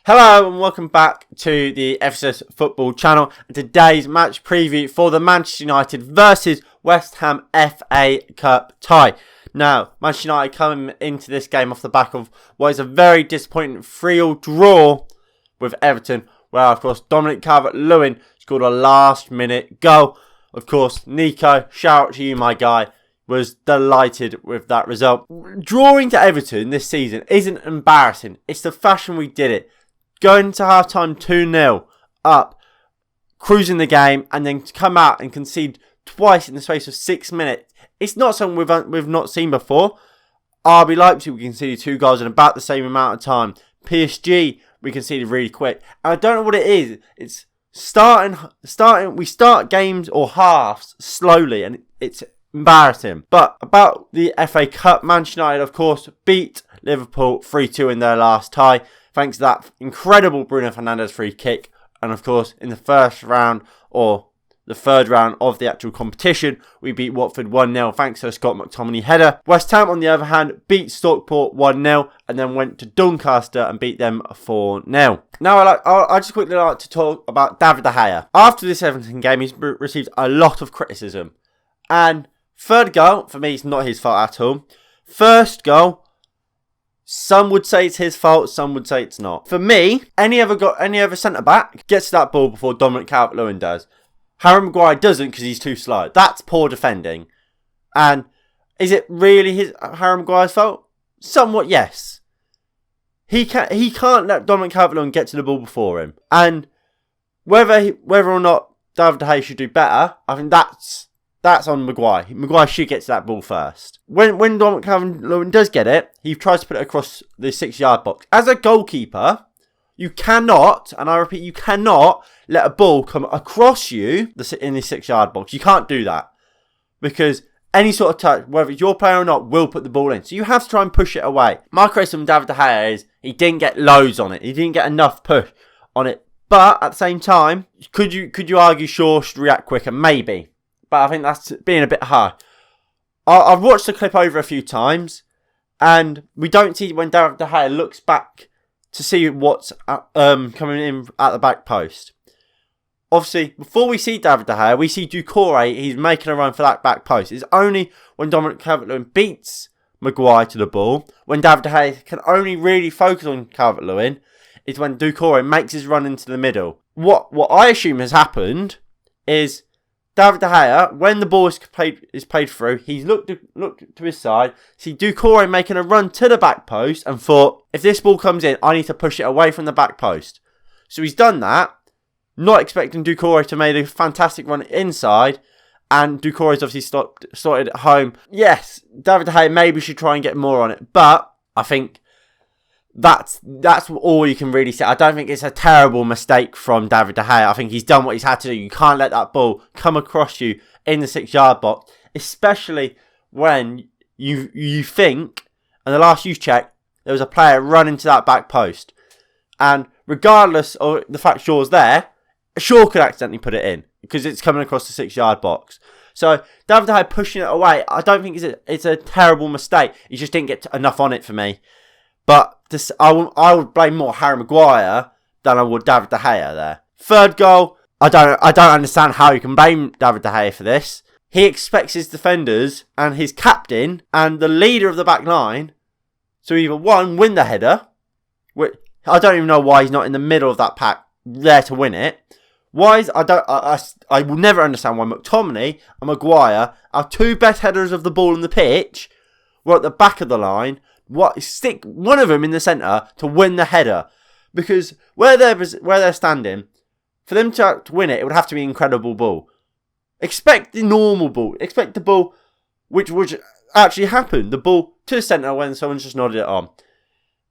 Hello and welcome back to the FSS Football channel and today's match preview for the Manchester United versus West Ham FA Cup tie. Now, Manchester United coming into this game off the back of what is a very disappointing 3-3 draw with Everton, where of course Dominic Calvert-Lewin scored a last minute goal. Of course, Nico, shout out to you my guy, was delighted with that result. Drawing to Everton this season isn't embarrassing, it's the fashion we did it. Going to half-time 2-0 up, cruising the game, and then to come out and concede twice in the space of 6 minutes. It's not something we've not seen before. RB Leipzig, we conceded 2 goals in about the same amount of time. PSG, we conceded really quick. And I don't know what it is. It's we start games or halves slowly, and it's embarrassing. But about the FA Cup, Manchester United, of course, beat Liverpool 3-2 in their last tie. Thanks to that incredible Bruno Fernandes free kick. And of course, in the first round, or the third round of the actual competition, we beat Watford 1-0 thanks to a Scott McTominay header. West Ham, on the other hand, beat Stockport 1-0 and then went to Doncaster and beat them 4-0. Now, I just quickly like to talk about David De Gea. After this Everton game, he's received a lot of criticism. And third goal, for me, it's not his fault at all. First goal, some would say it's his fault, some would say it's not. For me, any other centre-back gets to that ball before Dominic Calvert-Lewin does. Harry Maguire doesn't because he's too slow. That's poor defending. And is it really Harry Maguire's fault? Somewhat, yes. He can't let Dominic Calvert-Lewin get to the ball before him. And whether or not David De Gea should do better, I think that's on Maguire. Maguire should get to that ball first. When Dominic Calvert-Lewin does get it, he tries to put it across the 6-yard box. As a goalkeeper, you cannot, and I repeat, you cannot let a ball come across you in the 6-yard box. You can't do that. Because any sort of touch, whether it's your player or not, will put the ball in. So you have to try and push it away. My criticism of David De Gea is he didn't get loads on it. He didn't get enough push on it. But at the same time, could you argue Shaw should react quicker? Maybe. But I think that's being a bit hard. I've watched the clip over a few times, and we don't see when David De Gea looks back to see what's coming in at the back post. Obviously, before we see David De Gea, we see Doucouré. He's making a run for that back post. It's only when Dominic Calvert-Lewin beats Maguire to the ball, when David De Gea can only really focus on Calvert-Lewin, is when Doucouré makes his run into the middle. What I assume has happened is David De Gea, when the ball is played through, he's looked to his side, see Doucouré making a run to the back post and thought, if this ball comes in, I need to push it away from the back post. So he's done that, not expecting Doucouré to make a fantastic run inside, and Doucouré's obviously started at home. Yes, David De Gea maybe should try and get more on it, but I think that's all you can really say. I don't think it's a terrible mistake from David De Gea. I think he's done what he's had to do. You can't let that ball come across you in the 6-yard box, especially when you think, and the last you checked, there was a player running to that back post. And regardless of the fact Shaw's there, Shaw could accidentally put it in because it's coming across the 6-yard box. So David De Gea pushing it away, I don't think it's a terrible mistake. He just didn't get enough on it for me. But I would blame more Harry Maguire than I would David De Gea there. Third goal, I don't understand how you can blame David De Gea for this. He expects his defenders and his captain and the leader of the back line to either win the header, which I don't even know why he's not in the middle of that pack there to win it. I will never understand why McTominay and Maguire, our two best headers of the ball on the pitch, were at the back of the line. Stick one of them in the centre to win the header, because where they're standing, for them to win it, it would have to be an incredible ball. Expect the normal ball. Expect the ball which would actually happen. The ball to the centre when someone's just nodded it on.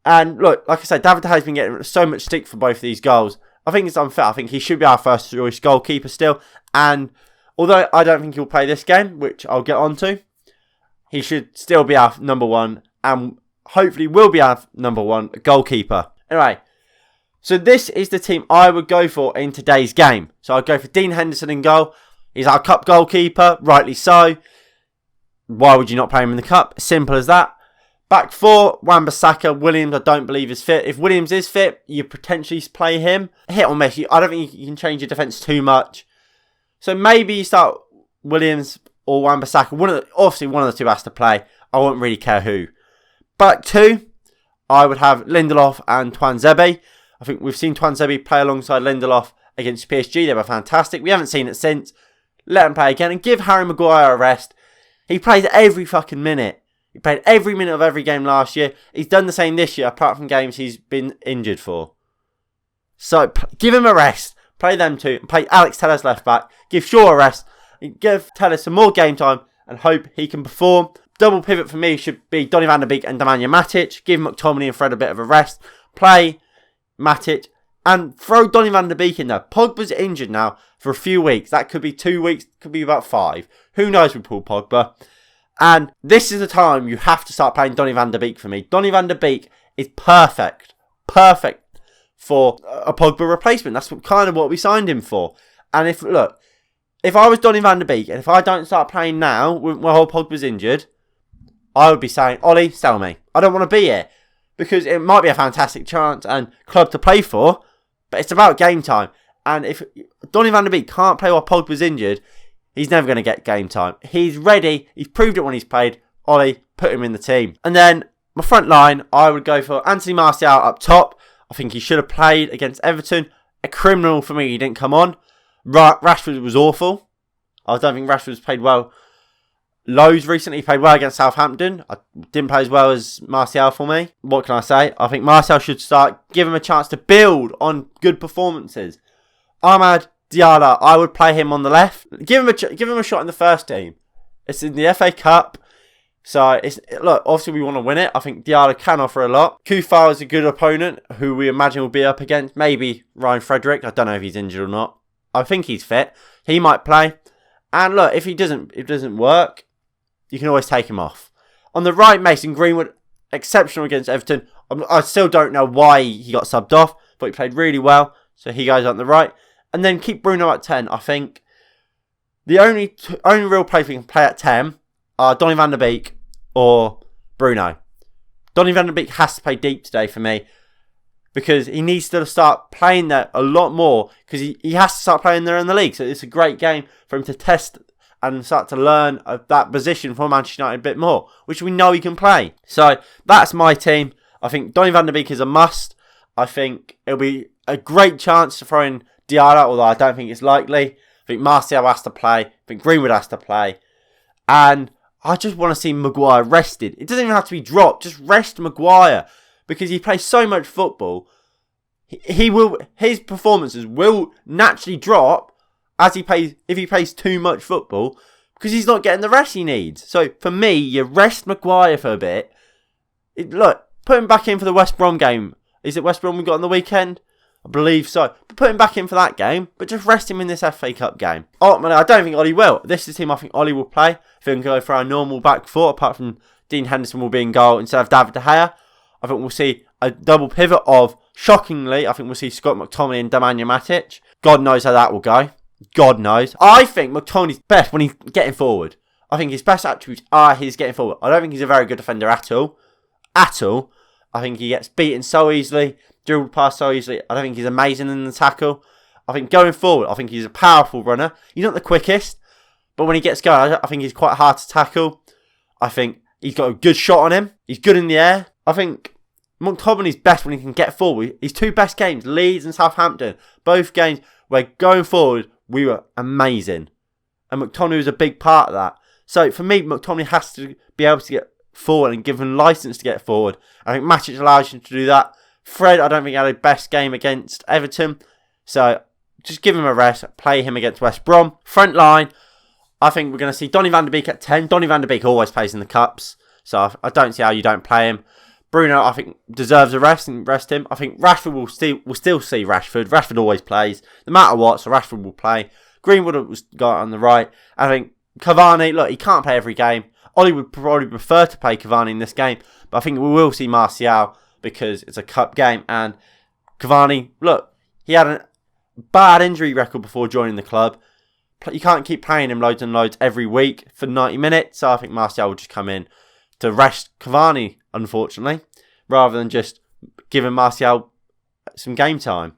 And look, like I said, David De Gea's been getting so much stick for both of these goals. I think it's unfair. I think he should be our first choice goalkeeper still. And although I don't think he'll play this game, which I'll get onto, he should still be our number one and hopefully will be our number one goalkeeper. Anyway, so this is the team I would go for in today's game. So I'd go for Dean Henderson in goal. He's our cup goalkeeper, rightly so. Why would you not play him in the cup? Simple as that. Back four, Wan-Bissaka. Williams, I don't believe is fit. If Williams is fit, you potentially play him. Hit or miss. I don't think you can change your defence too much. So maybe you start Williams or Wan-Bissaka. Obviously, one of the two has to play. I won't really care who. Back two, I would have Lindelof and Tuanzebe. I think we've seen Tuanzebe play alongside Lindelof against PSG. They were fantastic. We haven't seen it since. Let him play again and give Harry Maguire a rest. He plays every fucking minute. He played every minute of every game last year. He's done the same this year, apart from games he's been injured for. So, give him a rest. Play them two. And play Alex Telles left back. Give Shaw a rest. And give Telles some more game time. And hope he can perform. Double pivot for me should be Donny van de Beek and Nemanja Matic. Give McTominay and Fred a bit of a rest. Play Matic. And throw Donny van de Beek in there. Pogba's injured now for a few weeks. That could be 2 weeks. Could be about 5. Who knows with Paul Pogba. And this is the time you have to start playing Donny van de Beek for me. Donny van de Beek is perfect. Perfect for a Pogba replacement. That's kind of what we signed him for. And if I was Donny van de Beek, and if I don't start playing now, while Pogba's injured, I would be saying, Ollie, sell me. I don't want to be here. Because it might be a fantastic chance and club to play for, but it's about game time. And if Donny van de Beek can't play while Pogba's injured, he's never going to get game time. He's ready. He's proved it when he's played. Ollie, put him in the team. And then my front line, I would go for Anthony Martial up top. I think he should have played against Everton. A criminal for me, he didn't come on. Rashford was awful. I don't think Rashford's played well. Lowe's recently played well against Southampton. I didn't play as well as Martial for me. What can I say? I think Martial should start. Give him a chance to build on good performances. Amad Diallo, I would play him on the left. Give him a shot in the first team. It's in the FA Cup. So, obviously we want to win it. I think Diallo can offer a lot. Kufal is a good opponent who we imagine will be up against. Maybe Ryan Frederick. I don't know if he's injured or not. I think he's fit. He might play. And look, if it doesn't work, you can always take him off. On the right, Mason Greenwood, exceptional against Everton. I still don't know why he got subbed off, but he played really well. So he goes on the right. And then keep Bruno at 10. I think the only real players we can play at 10 are Donny van de Beek or Bruno. Donny van de Beek has to play deep today for me because he needs to start playing there a lot more because he has to start playing there in the league. So it's a great game for him to test and start to learn that position for Manchester United a bit more, which we know he can play. So that's my team. I think Donny van de Beek is a must. I think it'll be a great chance to throw in Diallo, although I don't think it's likely. I think Martial has to play. I think Greenwood has to play. And I just want to see Maguire rested. It doesn't even have to be dropped. Just rest Maguire. Because he plays so much football. His performances will naturally drop as if he plays too much football. Because he's not getting the rest he needs. So for me, you rest Maguire for a bit. Put him back in for the West Brom game. Is it West Brom we got on the weekend? I believe so. Put him back in for that game, but just rest him in this FA Cup game. Ultimately, I don't think Ollie will. This is the team I think Ollie will play. I think we'll go for our normal back four, apart from Dean Henderson will be in goal instead of David De Gea. I think we'll see a double pivot of, shockingly, I think we'll see Scott McTominay and Nemanja Matic. God knows how that will go. God knows. I think McTominay's best when he's getting forward. I think his best attributes are his getting forward. I don't think he's a very good defender at all. I think he gets beaten so easily, dribbled past so easily. I don't think he's amazing in the tackle. I think going forward, I think he's a powerful runner. He's not the quickest, but when he gets going, I think he's quite hard to tackle. I think he's got a good shot on him. He's good in the air. I think McTominay's best when he can get forward. His two best games, Leeds and Southampton, both games where going forward, we were amazing. And McTominay was a big part of that. So for me, McTominay has to be able to get forward and given license to get forward. I think Matic allows you to do that. Fred, I don't think had a best game against Everton. So just give him a rest. Play him against West Brom. Front line, I think we're going to see Donny van de Beek at 10. Donny van de Beek always plays in the Cups. So I don't see how you don't play him. Bruno, I think, deserves a rest and rest him. I think Rashford will still see Rashford. Rashford always plays. No matter what, so Rashford will play. Greenwood will go on the right. I think Cavani, look, he can't play every game. Ollie would probably prefer to play Cavani in this game, but I think we will see Martial because it's a cup game. And Cavani, look, he had a bad injury record before joining the club. You can't keep playing him loads and loads every week for 90 minutes, so I think Martial will just come in to rest Cavani, unfortunately, rather than just giving Martial some game time.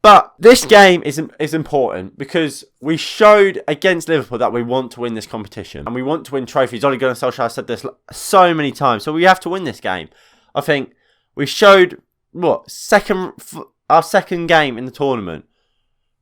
But this game is important because we showed against Liverpool that we want to win this competition and we want to win trophies. Ole Gunnar Solskjaer said this so many times, so we have to win this game. I think we showed our second game in the tournament.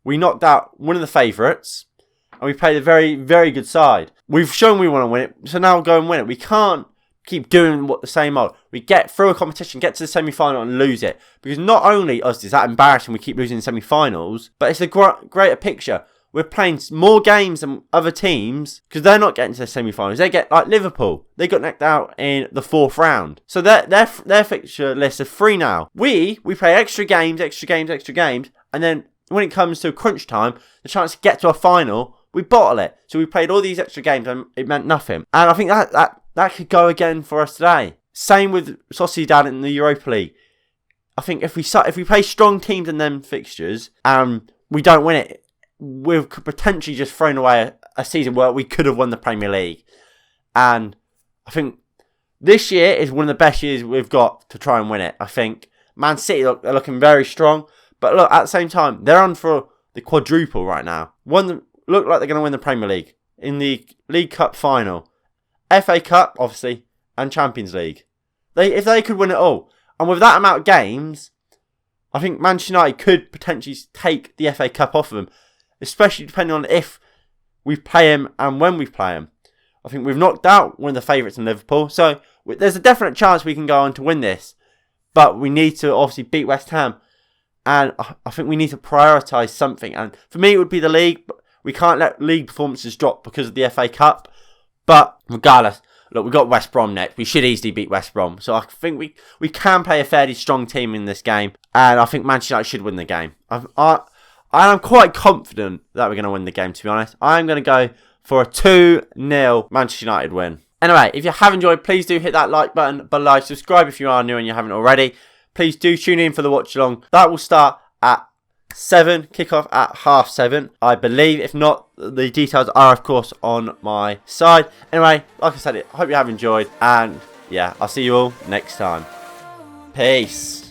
We knocked out one of the favourites and we played a very, very good side. We've shown we want to win it, so now we'll go and win it. We can't keep doing what the same old. We get through a competition, get to the semi-final and lose it. Because not only us is that embarrassing we keep losing in semi-finals, but it's a greater picture. We're playing more games than other teams because they're not getting to the semi-finals. They get like Liverpool. They got knocked out in the 4th round. So their fixture list of 3 now. We play extra games, and then when it comes to crunch time, the chance to get to a final, we bottle it. So we played all these extra games and it meant nothing. And I think that could go again for us today. Same with Sociedad in the Europa League. I think if we play strong teams in them fixtures and we don't win it, we've potentially just thrown away a season where we could have won the Premier League. And I think this year is one of the best years we've got to try and win it. I think Man City they're looking very strong. But look, at the same time, they're on for the quadruple right now. Look like they're going to win the Premier League in the League Cup final. FA Cup, obviously, and Champions League. If they could win it all, and with that amount of games, I think Manchester United could potentially take the FA Cup off of them, especially depending on if we play them and when we play them. I think we've knocked out one of the favourites in Liverpool, so there's a definite chance we can go on to win this, but we need to obviously beat West Ham, and I think we need to prioritise something, and for me it would be the league. We can't let league performances drop because of the FA Cup. But regardless, look, we've got West Brom next. We should easily beat West Brom. So I think we can play a fairly strong team in this game. And I think Manchester United should win the game. I am quite confident that we're going to win the game, to be honest. I'm going to go for a 2-0 Manchester United win. Anyway, if you have enjoyed, please do hit that like button below. Subscribe if you are new and you haven't already. Please do tune in for the watch along. That will start at 7, kickoff at 7:30, I believe. If not, the details are of course on my side. Anyway, like I said, I hope you have enjoyed, and yeah, I'll see you all next time. Peace.